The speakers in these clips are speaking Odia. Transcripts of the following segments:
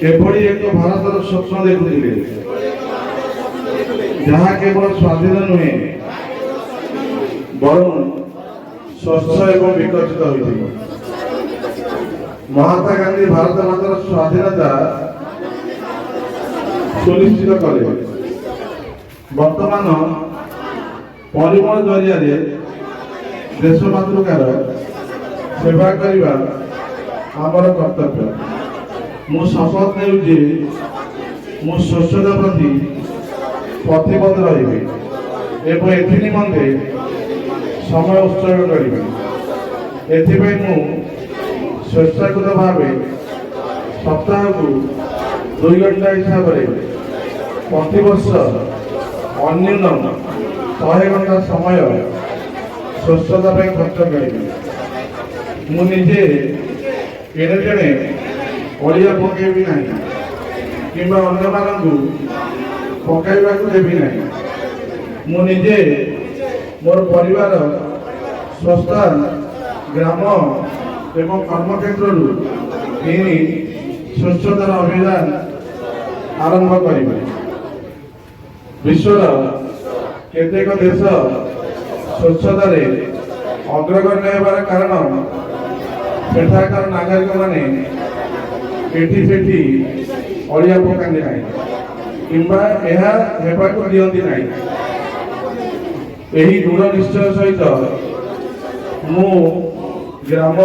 ଏଭଳି ଏକ ଭାରତର ସ୍ୱପ୍ନ ଦେଖୁଥିଲେ ଯାହା କେବଳ ସ୍ୱାଧୀନ ନୁହେଁ ବରଂ ସ୍ୱଚ୍ଛ ଏବଂ ବିକଶିତ ହୋଇଥିବ। ମହାତ୍ମା ଗାନ୍ଧୀ ଭାରତ ମାତାର ସ୍ୱାଧୀନତା ସୁନିଶ୍ଚିତ କଲେ। ବର୍ତ୍ତମାନ ପରିମଳ ଜରିଆରେ ଦେଶ ମାତୃକାର ସେବା କରିବା ଆମର କର୍ତ୍ତବ୍ୟ। ମୁଁ ଶପଥ ନେଉଛି ମୁଁ ସ୍ୱଚ୍ଛତା ପ୍ରତି ପ୍ରତିବଦ୍ଧ ରହିବି ଏବଂ ଏଥି ନିମନ୍ତେ ସମୟ ଉତ୍ସର୍ଗ କରିବି। ଏଥିପାଇଁ ମୁଁ ସ୍ୱେଚ୍ଛାକୃତ ଭାବେ ସପ୍ତାହକୁ 2 ଘଣ୍ଟା ହିସାବରେ ପ୍ରତିବର୍ଷ ଅନ୍ୟୁନ 100 ଘଣ୍ଟା ସମୟ ସ୍ୱଚ୍ଛତା ପାଇଁ ଖର୍ଚ୍ଚ କରିବି। ମୁଁ ନିଜେ ଏଣେ ତେଣେ ଅଳିଆ ପକାଇବି ନାହିଁ କିମ୍ବା ଅନ୍ୟମାନଙ୍କୁ ପକାଇବାକୁ ଦେବି ନାହିଁ। ମୁଁ ନିଜେ ମୋର ପରିବାର, ସଂସ୍ଥା, ଗ୍ରାମ ଏବଂ କର୍ମକ୍ଷେତ୍ରରୁ ଏହି ସ୍ୱଚ୍ଛତାର ଅଭିଯାନ ଆରମ୍ଭ କରିବି। ବିଶ୍ୱର କେତେକ ଦେଶ ସ୍ୱଚ୍ଛତାରେ ଅଗ୍ରଗଣ୍ୟ ହେବାର କାରଣ ସେଠାକାର ନାଗରିକମାନେ ଏଠି ସେଠି ଅଳିଆ ପକାନ୍ତି ନାହିଁ କିମ୍ବା ଏହା ହେବାକୁ ଦିଅନ୍ତି ନାହିଁ। ଏହି ଦୃଢ଼ ନିଶ୍ଚୟ ସହିତ ମୁଁ ଗ୍ରାମ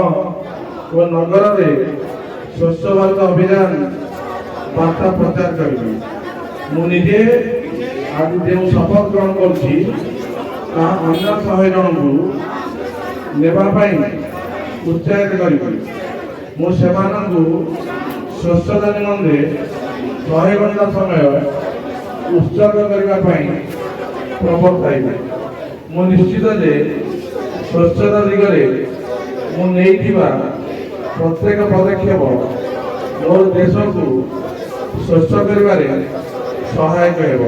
ଓ ନଗରରେ ସ୍ୱଚ୍ଛ ଭାରତ ଅଭିଯାନ ବାର୍ତ୍ତା ପ୍ରଚାର କରିବି। ମୁଁ ନିଜେ ଆଜି ଯେଉଁ ଶପଥ ଗ୍ରହଣ କରୁଛି ତାହା ଅନ୍ୟ 100 ଜଣଙ୍କୁ ନେବା ପାଇଁ ଉତ୍ସାହିତ କରିବି। ମୁଁ ସେମାନଙ୍କୁ ସ୍ୱଚ୍ଛତା ନିମନ୍ତେ 100 ଘଣ୍ଟା ସମୟ ଉତ୍ସର୍ଗ କରିବା ପାଇଁ ପ୍ରବର୍ତ୍ତାଇବି। ମୁଁ ନିଶ୍ଚିତ ଯେ ସ୍ୱଚ୍ଛତା ଦିଗରେ ମୁଁ ନେଇଥିବା ପ୍ରତ୍ୟେକ ପଦକ୍ଷେପ ମୋର ଦେଶକୁ ସ୍ୱଚ୍ଛ କରିବାରେ ସହାୟକ ହେବ।